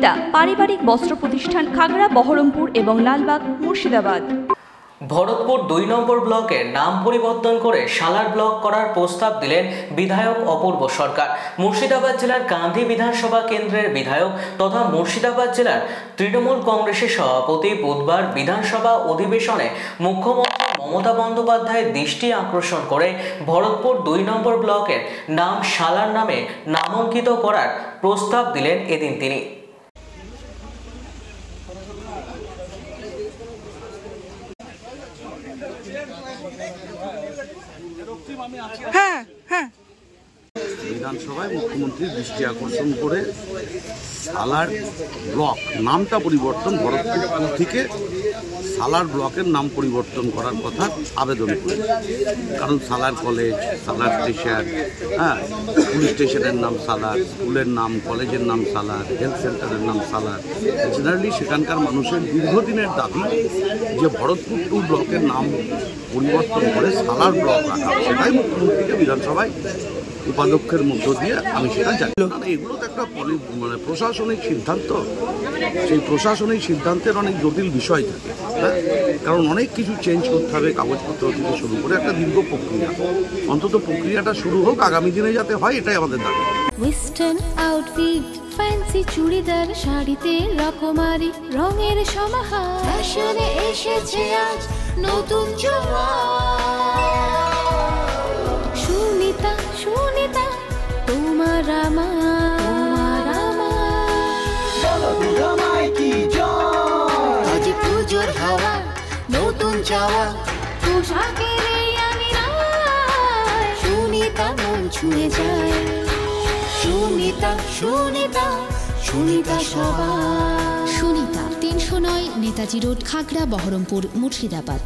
সুনিতা পারিবারিক বস্ত্র প্রতিষ্ঠান, খাগড়া, বহরমপুর এবং লালবাগ, মুর্শিদাবাদ। ভরতপুর ২ নম্বর ব্লকের নাম পরিবর্তন করে সালার ব্লক করার প্রস্তাব দিলেন বিধায়ক অপূর্ব সরকার। মুর্শিদাবাদ জেলার কান্দি বিধানসভা কেন্দ্রের বিধায়ক তথা মুর্শিদাবাদ জেলার তৃণমূল কংগ্রেসের সভাপতি বুধবার বিধানসভা অধিবেশনে মুখ্যমন্ত্রী মমতা বন্দ্যোপাধ্যায়ের দৃষ্টি আকর্ষণ করে ভরতপুর ২ নম্বর ব্লকের নাম সালার নামে নামাঙ্কিত করার প্রস্তাব দিলেন এদিন তিনি। বিধানসভায় মুখ্যমন্ত্রীর দৃষ্টি আকর্ষণ করে সালার ব্লক নামটা পরিবর্তন, ভরতপুর থেকে সালার ব্লকের নাম পরিবর্তন করার কথা আবেদন করে। কারণ সালার কলেজ, সালার স্টেশন, পুলিশ স্টেশনের নাম সালার, স্কুলের নাম, কলেজের নাম সালার, হেলথ সেন্টারের নাম সালার। জেনারেলি সেখানকার মানুষের দীর্ঘদিনের দাবি যে ভরতপুর 2 ব্লকের নাম পরিবর্তন করে সালার ব্লক রাখা, সেটাই মুখ্যমন্ত্রীকে বিধানসভায় উপাধ্যক্ষের মধ্য দিয়ে আমি সেটা জানি। এগুলো তো একটা প্রশাসনিক সিদ্ধান্ত, সেই প্রশাসনিক সিদ্ধান্তের অনেক জটিল বিষয় থাকে, কারণ অনেক কিছু চেঞ্জ করতে হবে, কাগজপত্র থেকে শুরু করে একটা দীর্ঘ প্রক্রিয়া। অন্তত প্রক্রিয়াটা শুরু হোক, আগামী দিনে যাতে হয়, এটাই আমাদের দাবি। ওয়েস্টার্ন আউটফিট, ফ্যান্সি চুড়িদার, শাড়িতে রকমারি রঙের সমাহার, ফ্যাশনে এসেছে আজ নতুন সুনিতা, সুনিতা তোমার আমার আজ পুজোর হাওয়া, নতুন চাওয়া পোশাকের আমি সুনিতা মন ছুঁয়ে যায়। সুনিতা, সুনিতা, সুনিতা সবার। সুনিতা ৩০৯ নেতাজি রোড, খাগড়া, বহরমপুর, মুর্শিদাবাদ।